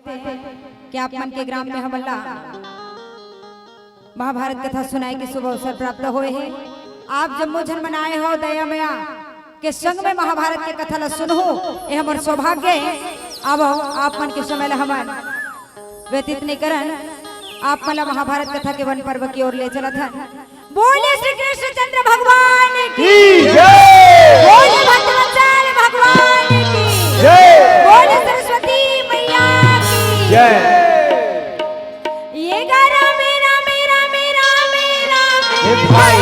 कि आप मन के ग्राम में हमला महाभारत कथा सुनाए के शुभ अवसर प्राप्त हुए हैं। आप जम्मू जन मनाए हो दया मया के संग में महाभारत के कथा ला सुनहु ये हमर सौभाग्य। अब आप मन के समय हमन व्यतीत नहीं करन, आप मला महाभारत कथा के वन पर्व की ओर ले चला था। बोले श्री कृष्ण चंद्र भगवान की जय, बोले भद्राचल भगवान की जय, बोले सरस्वती मैया की जय। ये गारा मेरा मेरा मेरा मेरा भाई,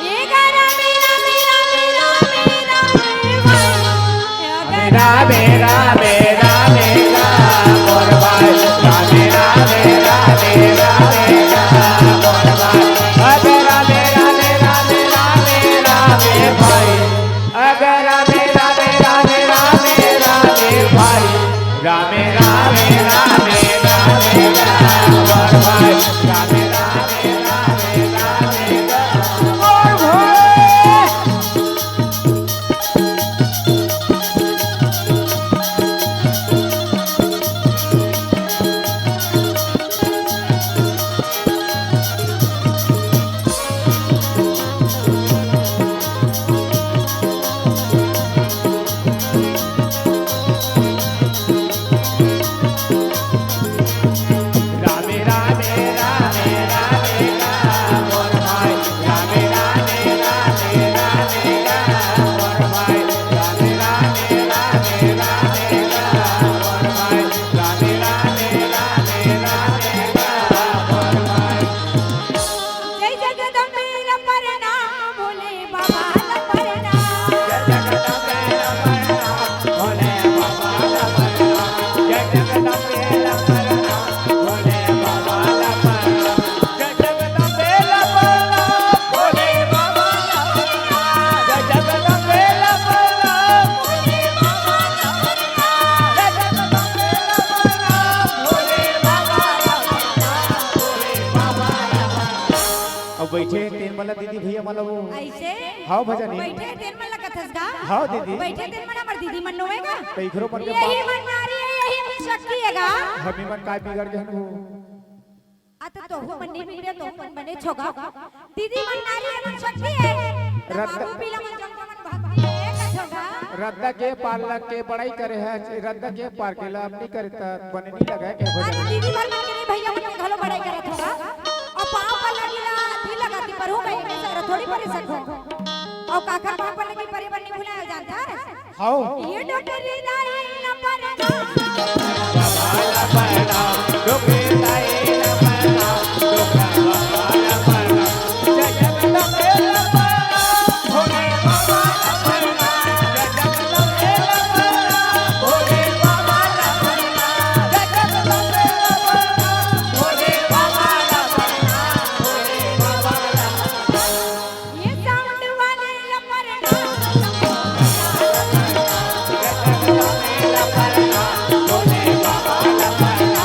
ये गारा मेरा मेरा मेरा मेरा मेरा मेरा मेरा मेरा मोर भाई, मेरा मेरा मेरा मेरा मोर भाई, मेरा मेरा मेरा मेरा मेरा मेरा भाई, मेरा मेरा मेरा मेरा मेरा भाई, रामे रामे रामे रामे मोर भाई, रामे रामे रामे रामे मोर भाई। बैठे तेन वाला दीदी भैया वाला वो ऐसे हां भजन बैठे तेन वाला कथस गा। हां दीदी बैठे तेन वाला मर दीदी मन होएगा पैखरो पर के यही मन नारी है, यही मन शक्ति हैगा। हमी मन काय बिगड़ जहन हो आता तो हो मन नहीं बिगड़े तो मन बने छोगा। दीदी मन नारी है, मन शक्ति है। बाबू पीला मन जंगल मन भक्ति है कथोगा। रद्दा के पालक के बड़ाई करे है, रद्दा के पार के ला अपनी करता बने नहीं लगा के भजन। दीदी मन के नहीं भैया मन घलो बड़ाई करत होगा और पांव पर लगी थी लगाती पर हो गई के सर थोड़ी परे सको और काका पांव पर लगी परे बन्नी भुलाया जानता है। हां ये डोटरी दाई न परना बाला परना डोके दाई न परना डोका बाला परना जगत मेला परना भोले बाबा परना जगत मेला परना भोले बाबा परना जगत मेला परना भोले बाबा परना भोले बाबा ये साउंड वाले न परना जगत मेला परना भोले बाबा परना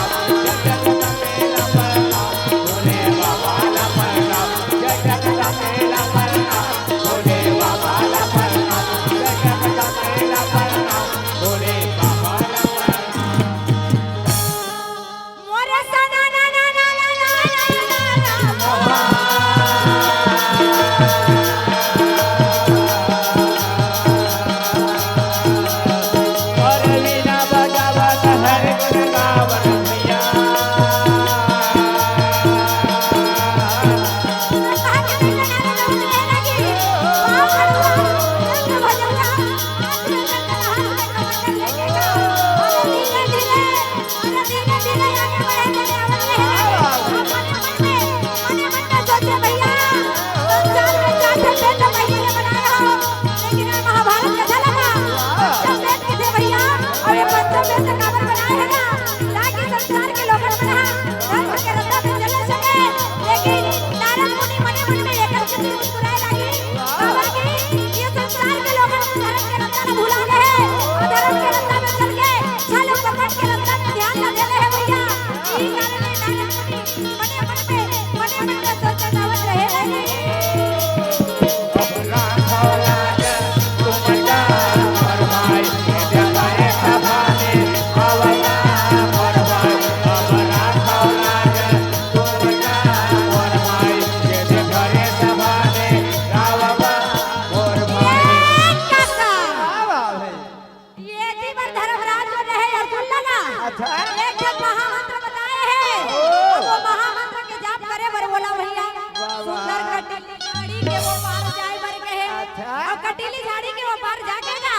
कटीली झाड़ी के वो पार जाके ना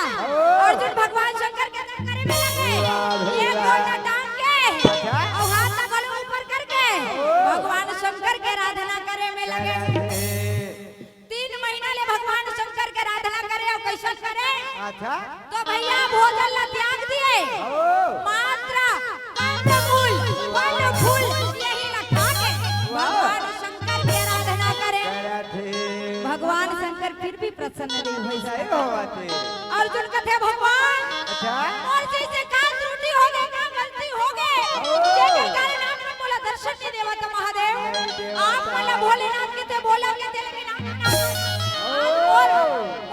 अर्जुन भगवान शंकर के करे में लगे ये गोटा टांग के और हाथ लगल ऊपर करके भगवान शंकर के आराधना करे में लगे 3 महीना ले भगवान शंकर के आराधना करे और कैसा करे अच्छा तो भैया भोजन ला त्याग दिए मात्र कंदमूल फल फूल यही रखा के भगवान शंकर की आराधना करे भगवान शंकर फिर भी प्रसन्न नहीं हुए सही होते अर्जुन कथे भगवान अच्छा और जैसे का त्रुटि हो गए का गलती हो गए जेके कारण आपने बोला दर्शन नहीं देवा तो महादेव आप बोला भोलेनाथ के ते बोला के ते लेकिन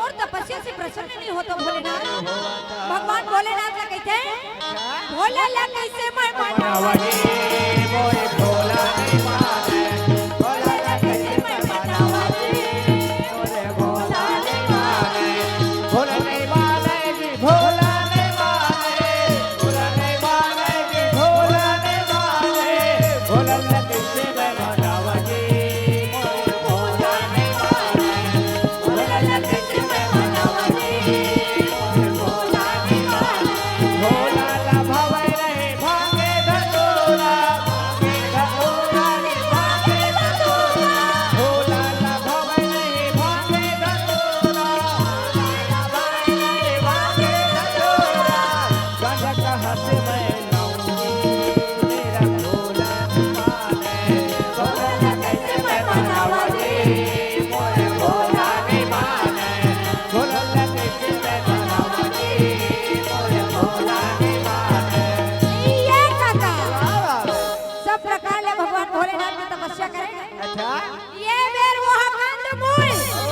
और तपस्या से प्रसन्न नहीं होता भोलेनाथ भगवान भोलेनाथ का कहते भोला ला कैसे मैं मनावनी मोरे भोला नहीं माने भोला ला कैसे मैं मनावनी मोरे भोला नहीं माने भोला नहीं माने जी भोला नहीं माने भोला नहीं माने जी भोला नहीं माने भोला ला कैसे मैं मनावनी मोरे भोला नहीं माने भोला ला कैसे मैं मनावनी मोरे भोला नहीं माने भोला ला भवै रहे भागे धतूरा रे भागे धतूरा भोला ला भवै रहे भागे धतूरा भागे रे भागे धतूरा गंज कहाँ से मैं लाऊंगी मेरा भोला माने भोला ला कैसे मैं मनावनी मोरे भोला नहीं माने भोला ला कैसे मैं मनावनी मोरे भोला नहीं माने ये काका सब प्रकार ले भगवान भोलेनाथ की तपस्या करेंगे अच्छा ये बेर वो कंदमूल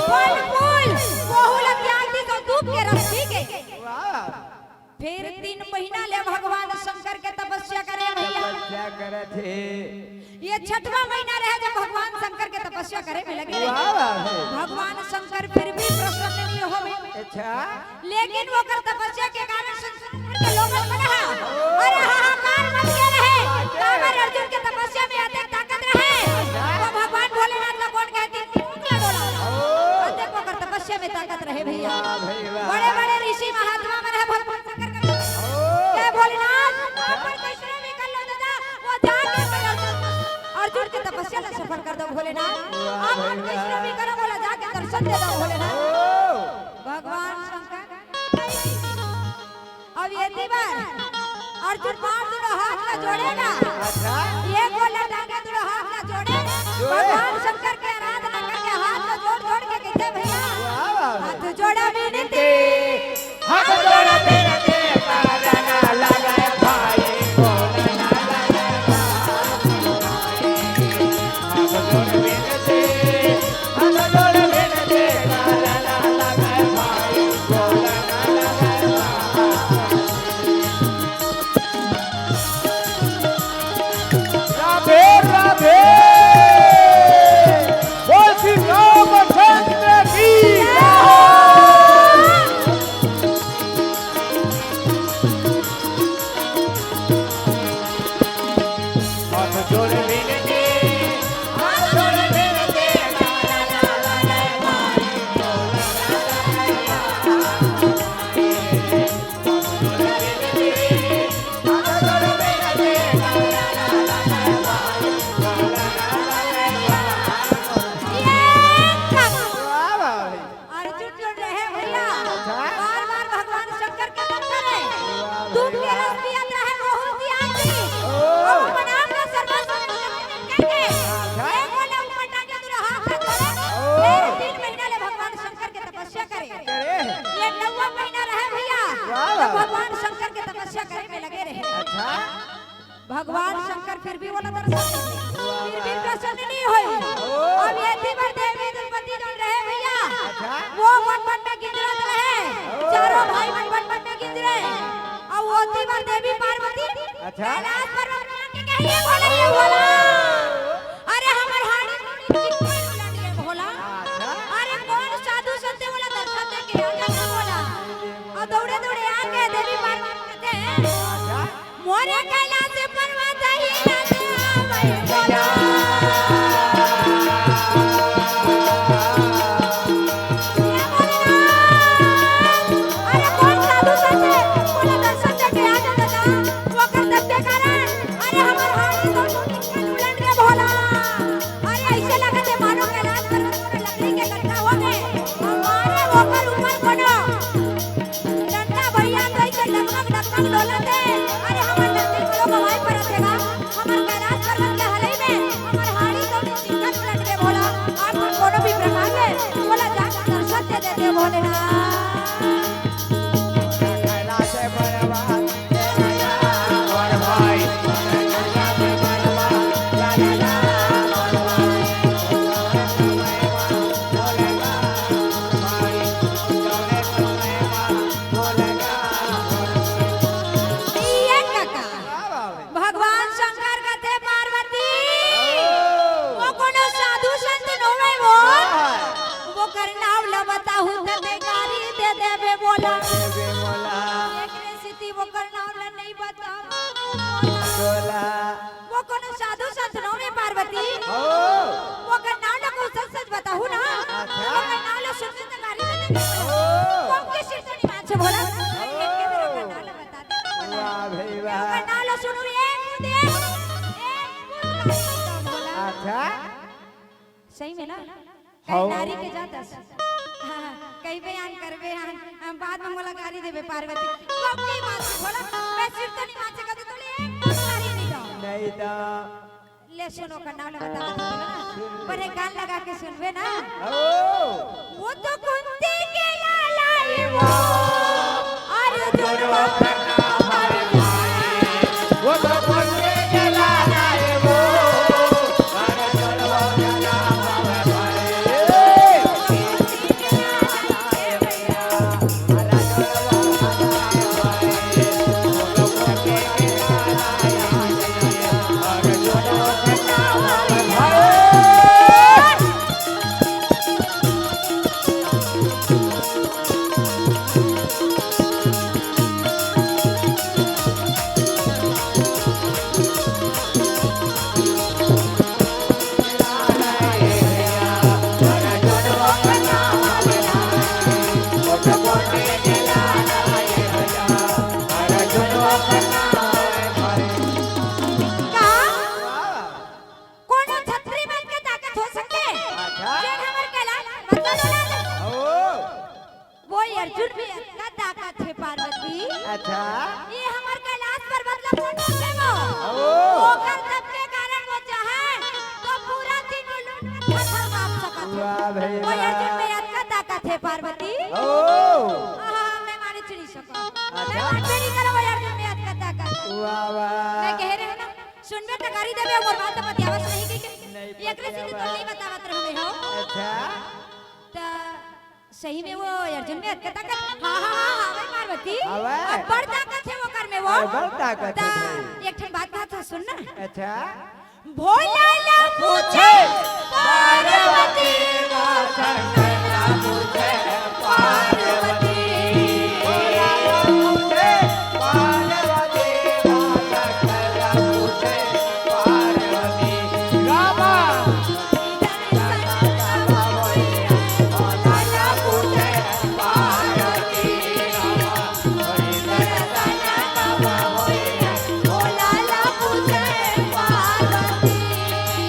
फल फूल बहुल त्यागी को धूप के रस पी के वाह फिर 3 महीना ले भगवान शंकर के तपस्या करे भैया क्या करे थे ये 6वां महीना रहे जब भगवान शंकर के तपस्या करे में लगे रहे। वाह भगवान शंकर फिर भी प्रसन्न नहीं होवे अच्छा लेकिन वो कर तपस्या के कारण संसार के लोगन में रहा अरे हाहाकार मच के रहे कांवर अर्जुन के तपस्या में अधिक ताकत रहे तो भगवान भोलेनाथ का कौन कहती मुकला डोला देखो कर तपस्या में ताकत रहे भैया बड़े बड़े ऋषि महात्मा में रहे भगवान शंकर का क्या भोलेनाथ आप पर कैसे भी कर लो दादा वो जाके अर्जुन की तपस्या में सफल कर दो भोलेनाथ आप पर कैसे भी करो बोला जाके दर्शन दे दो भोलेनाथ भगवान शंकर अब ये बार अर्जुन बार दोनों हाथ का जोड़ेगा अच्छा ये गोला टांगे दोनों हाथ का जोड़े भगवान शंकर के आराधना करके हाथ को जोड़ जोड़ के कहते भैया हाथ जोड़ा विनती हाथ जोड़ा विनती पारना लगाए भाई बोलना लगाए हाथ जोड़ा विनती हाथ जोड़ा विनती पारना लगाए भाई बोलना लगाए राधे राधे बोल श्री रामचंद्र की हाथ जोड़ विनती हाथ जोड़ विनती ला ला ला ला भाई बोलना हाथ जोड़ विनती ला ला ला ला भाई बोलना अर्जुन जो रहे भैया बार बार भगवान शंकर के मंत्र है धूप के रस पियत रहे बहुत त्यागी और बनाम का सर्वस्व करके एक बोले ऊपर टांगे दूर हाथ से जोड़े फिर 3 महीना ले भगवान शंकर के तपस्या करे ये 9वां महीना रहे भैया तो भगवान शंकर के तपस्या करे में लगे रहे अच्छा भगवान शंकर फिर भी बोला दर्शन फिर भी प्रसन्न नहीं हुए अब ये तीवर देवी द्रौपदी जो रहे भैया वो वन वन में गिंजरत रहे चारों भाई वन वन में गिंजरे और वो तीवर देवी पार्वती कैलाश पर्वत में आके कहिए बोला ये बोला अरे हमर हाड़ी चिकन लड़िए भोला अरे कौन साधु संत बोला दर्शन दे के आजा बोला और दौड़े दौड़े आके देवी पार्वती कहते हैं मोरे कैलाश पर्वत ही राजा मैं बोला ये बोला मोला देवी मोला एक रेसिपी वो करना वाला नहीं बता बोला वो कोनो साधु संत नो में पार्वती ओ वो करना वाला को सच सच बताऊं ना अच्छा। वो करना वाला सुन सुन गाली देते ओ वो किस से नहीं मान से बोला एक के मेरा करना वाला बता दे वाह भाई वो वाह करना वाला सुनो एक बोला अच्छा सही में ना हाँ। कई नारी के जाता हां कई बयान करबे हम बाद में मोला गाली देबे पार्वती वो की बात बोला मैं सिर तो नहीं मान सकती तो ले गाली नहीं दो नहीं तो ले सुनो का नाम बता दो ना पर एक गान लगा के सुनबे ना ओ वो तो कुंती के लाला ये वो अर्जुन वो करना वो तो बोले चला जाए वो अरे चलो चला कोनो छतरी बन के ताकत हो सके अच्छा। जे हमर कैलाश मतलब वो अर्जुन भी का ताकत है पार्वती अच्छा ये हमर कैलाश पर मतलब है वो ओ ओकर तब के कारण वो चाहे तो पूरा तीनों लोग खत्म कर सकत वाह भाई वो अर्जुन वाह में का ताकत है पार्वती ओ मैं माने चिड़ी सको अच्छा। मैं मान नहीं करो वो अर्जुन में का ताकत वाह वाह मैं कह रही हूं ना सुनबे त गाड़ी देबे और बात तो बतियावत नहीं नहीं की एकरे से तो नहीं बतावत रहबे हो अच्छा त सही में वो अर्जुन में का ताकत हां भाई पार्वती आवे। अब बड़ ताकत है वो कर में वो अरे बड़ ताकत है त भाई। एक ठन बात तो सुन ना अच्छा भोला ला पूछे पार्वती पार्वती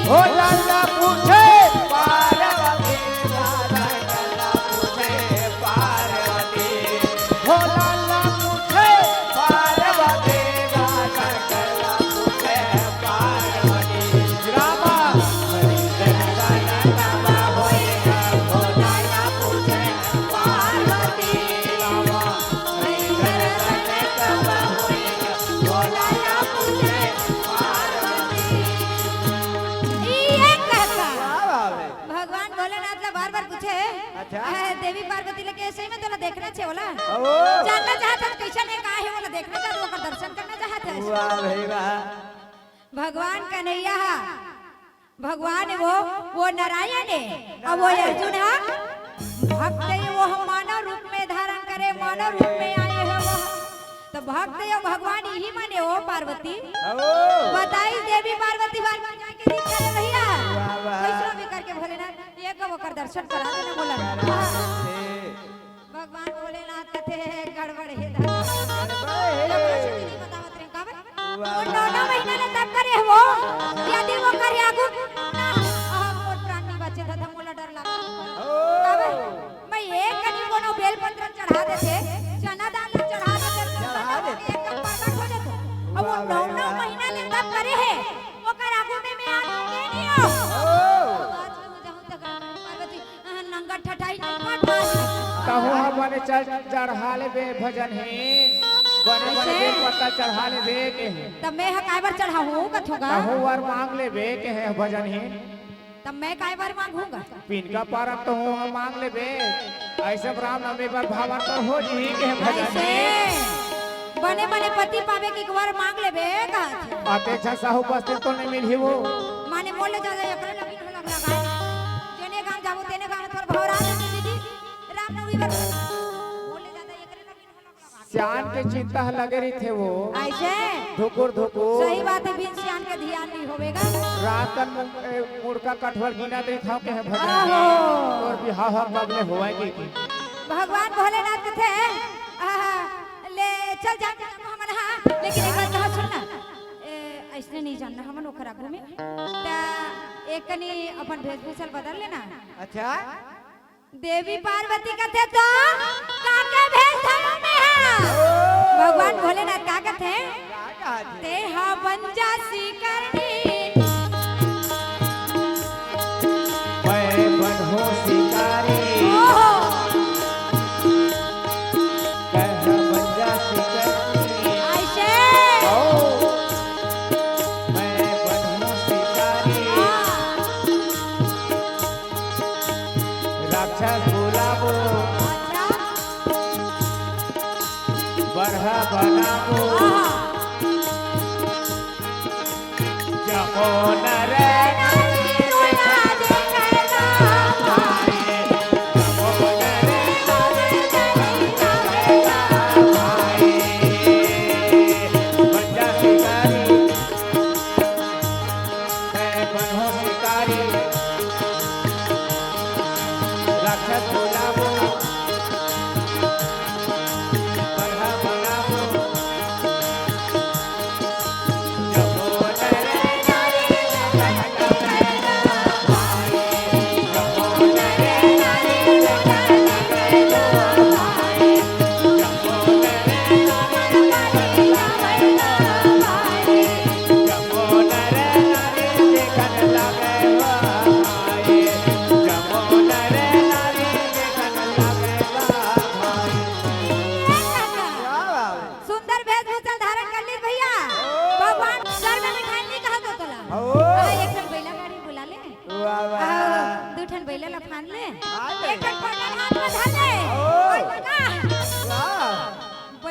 भोला ला पूछे पार्वती भगवान भोलेनाथ ला बार बार पूछे अच्छा। देवी पार्वती लगे ऐसे ही में तोला देखना छे बोला ओ। जानना चाहत है कैसा ने का है बोला देखना चाहत ओकर दर्शन करना चाहत है वाह भाई वाह भगवान कन्हैया भगवान वो नारायण है और वो अर्जुन है भक्त है वो हम मानव रूप में धारण करे मानव रूप में आए हैं वो तो भक्त है भगवान यही माने हो पार्वती बताई देवी पार्वती बार बार जाके दिख करे भैया वाह, वाह। कैसा भी करके भोलेनाथ एक ओकर दर्शन करा देना बोला भगवान भोलेनाथ कहते हैं गड़बड़ है बतावत रहे काबे वो 9 महीना ने तब करे वो यदि वो करे आगु ना मोर प्राण नहीं बचे था मोला डर लगा काबे मैं एक कनी कोनो बेल पत्र चढ़ा देते चना दाल चढ़ा देते एक प्रकट हो जाता अब वो 9 महीना ने तब करे है वो कर आगु में मैं आगे नहीं हो आज में जाऊं तक पार्वती नंगा ठठाई मत कहूँ हमने चढ़ा ले बे भजन है बने बने बेल पत्ता चढ़ा ले बे के है तब मैं काय बार चढ़ाऊं कथोगा कहूँ वर मांग ले बे के है भजन है तब मैं काय बार मांगूंगा पिन का पारक तो हूँ मांग ले बे ऐसे राम नवमी पर भावांतर हो जी के है भजन ऐसे है बने बने पति पावे की एक बार मांग लेबे का अपेक्षा साहू उपस्थित तो नहीं मिली वो माने मोले ज्यादा एकरे लगी न लगा जेने गांव जाबो तेने गांव तोर भौरा दीदी राम नवमी पर मोले ज्यादा एकरे सियान के चिंता लगे रही थे वो ऐसे धुकुर धुकुर सही बात है, बिन सियान के ध्यान नहीं होवेगा। रातन मुर्गा कठवल गिना दे था के है भजन आहो। और बिहाव हम बबले होएगी की भगवान भोलेनाथ के थे ले चल जा हमन। हाँ लेकिन एक बात कहा सुन ना, ऐसने नहीं जानना हमन ओकर आगू में ता एक कनी अपन वेशभूषा बदल लेना। अच्छा देवी पार्वती का थे तो काके भेष में है। भगवान भोलेनाथ का कहते ते हा बंजासी करनी मैं बनहो शिकारी ओहो कह बंजा शिकारी ऐसे ओ मैं बनहो शिकारी राक्षस बुलावो अच्छा बरहा बनावो जपो नरे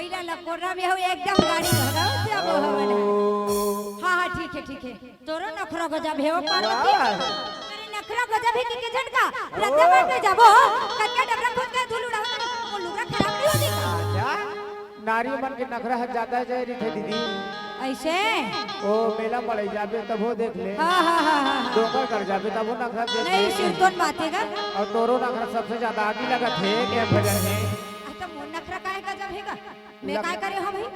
एकदम गाड़ी हाँ ठीक है तोरो नखरा गजब है पार्वती। अरे नखरा गजब है कि झटका रत्ते में जाबो कक्का डबरा खुद के धूल उड़ाओ वो लुगड़ा खराब नहीं होती क्या नारी मन के नखरा हट जाता है जय थे दीदी ऐसे ओ मेला पड़े जाबे तब वो देख ले हाँ डोंगर कर जाबे तब वो नखरा देख नहीं सिरतोन बातेगा और तोरो नखरा सबसे ज्यादा आगे लगा थे के भजन है तो वो नखरा काहे गजब हैगा मैं काय करे हो भाई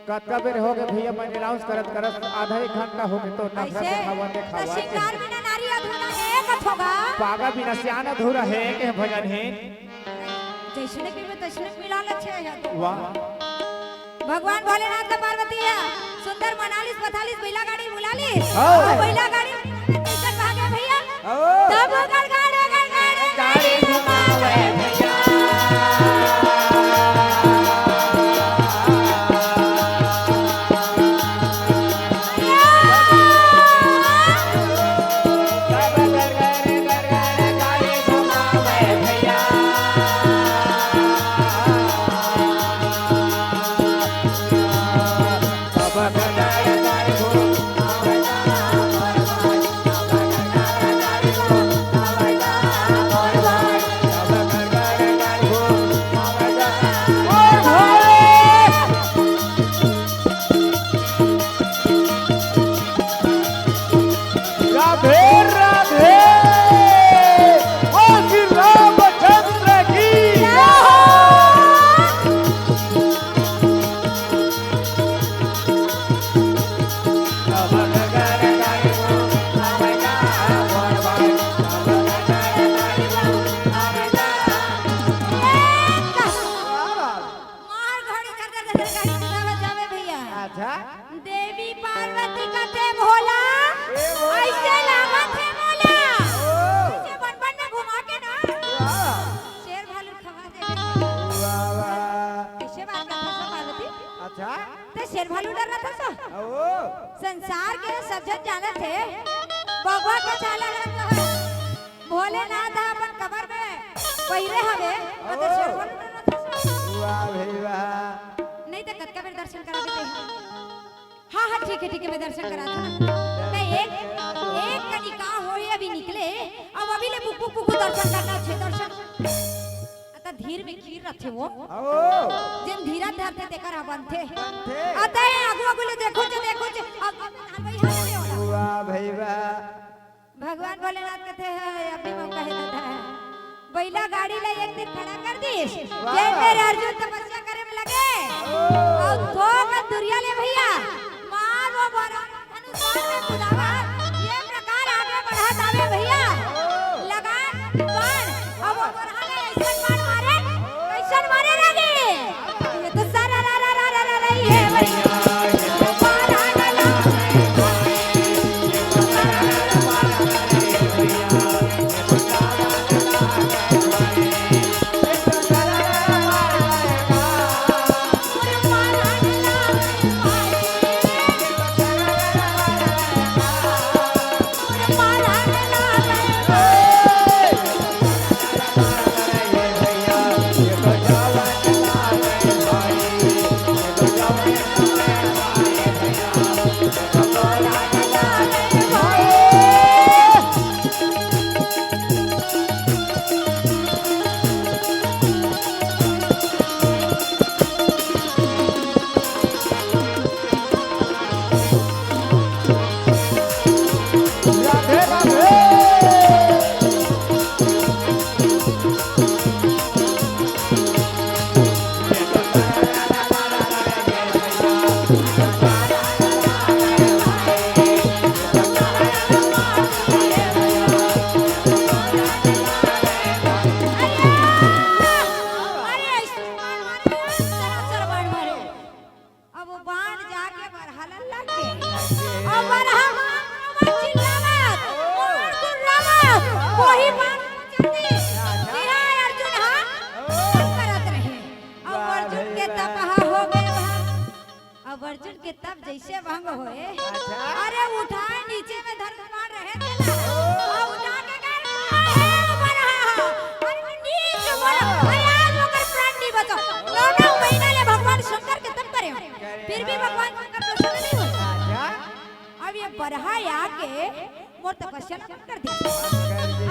कतका बेर हो गए भैया मैं अनाउंस करत आधा एक घंटा हो गए तो नखरा दिखावा तो श्रृंगार बिना नारी अधूरा है कथ होगा पागा बिना सियान अधूरा है के भजन है जैसने के तैसने मिला लच्छे है वाह भगवान भोलेनाथ का पार्वती है सुंदर मनालिस पथालिस बैला गाड़ी बुलालिस हाँ। बैला गाड़ी कैसे भागे भैया ओ। तब गड़गड़े गाड़ी घुमावे भैया देवी पार्वती का थे भोला ऐसे लागत है भोला ऐसे बन में घुमा के ना शेर भालू खवा दे वाह वाह कैसे बात करता है पार्वती अच्छा ते शेर भालू डर रहा था ओ संसार के सब जन जानत थे बाबा के चाला रहता है भोलेनाथ अपन कबर में पहले हवे और शेर भालू डर रहा था वाह भाई वाह नहीं तो कत्का में दर्शन करा देते हैं हाँ ठीक है मैं दर्शन करा था मैं एक कनिका होए अभी निकले अब अभी ले बुक दर्शन करना छे दर्शन अत धीर में खीर रखे वो ओ जिन धीरा धरते तेकर हवन थे थे अतः अगु अगु ले देखो जे अब वाह भाई वाह भगवान भोलेनाथ कहते हैं अभी मौका है दादा बैला गाड़ी ले एक दिन खड़ा कर दीस जय मेरे अर्जुन तपस्या करे में लगे और दो का दुरिया ले भैया मार वो बोरा अनुसार में खुदावा ये प्रकार आगे बढ़ा दावे भैया लगा बाण अब वो बोरा ने ऐसा बाण मारे कैसा मारे लगे ये तो सारा रा रा रा रा रा रा ये भैया अर्जुन के तब जैसे भंग होए अरे उठाए नीचे में धनुष रहे थे और उठा के कर ऊपर अरे नीचे बोला अरे आज मगर प्राण नहीं बचा 9 महीना ले भगवान शंकर के तब करे फिर भी भगवान शंकर प्रसन्न नहीं हुए अब ये बरहा आके मोर तपस्या कर दी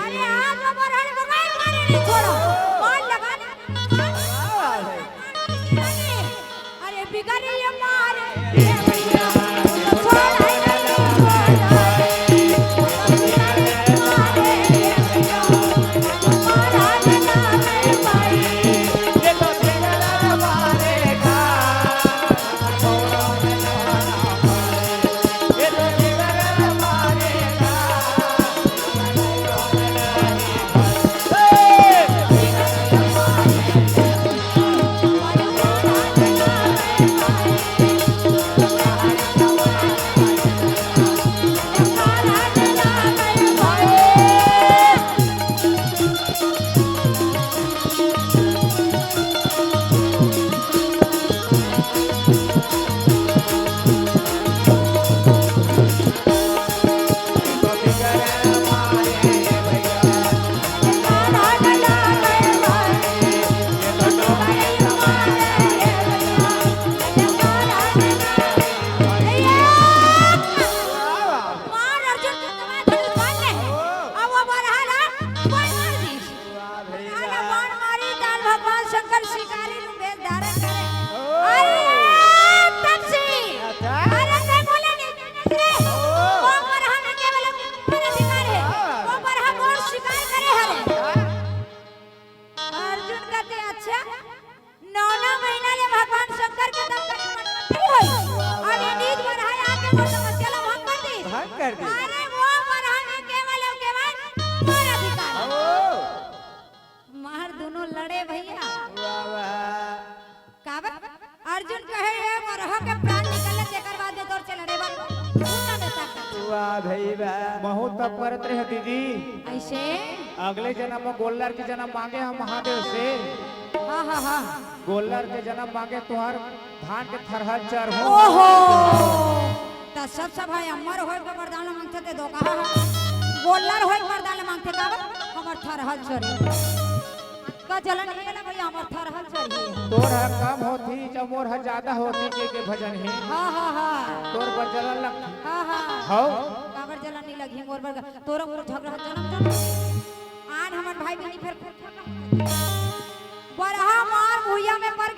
अरे आज वो बरहा भगवान मारे नहीं छोड़ो कौन लगा अरे बिगड़ी ये मारे अर्जुन कहे है मरह के प्राण निकले तेकर बाद में तोर चल रे वाह भाई वाह बहुत तप करत रहे दीदी ऐसे अगले जन्म में गोल्लर के जन्म मांगे हम महादेव से हां हां हां गोल्लर के जन्म मांगे तुहार धान के थरहल चर हो ओहो त सब भाई अमर होय के वरदान मांगते ते दो कहा गोल्लर होय वरदान मांगते का हमर थरहल चर का जलन गेला भैया हमर थरहल चर तोर हर कम होती जब मोर हर ज्यादा होती के भजन है हां हां हां तोर पर जलन लग हां हां हो काबर जलन नहीं लगी मोर बर तोरा मोर झगड़ा जलन आन हमर भाई बहनी फिर बरहा मार भुइया में पर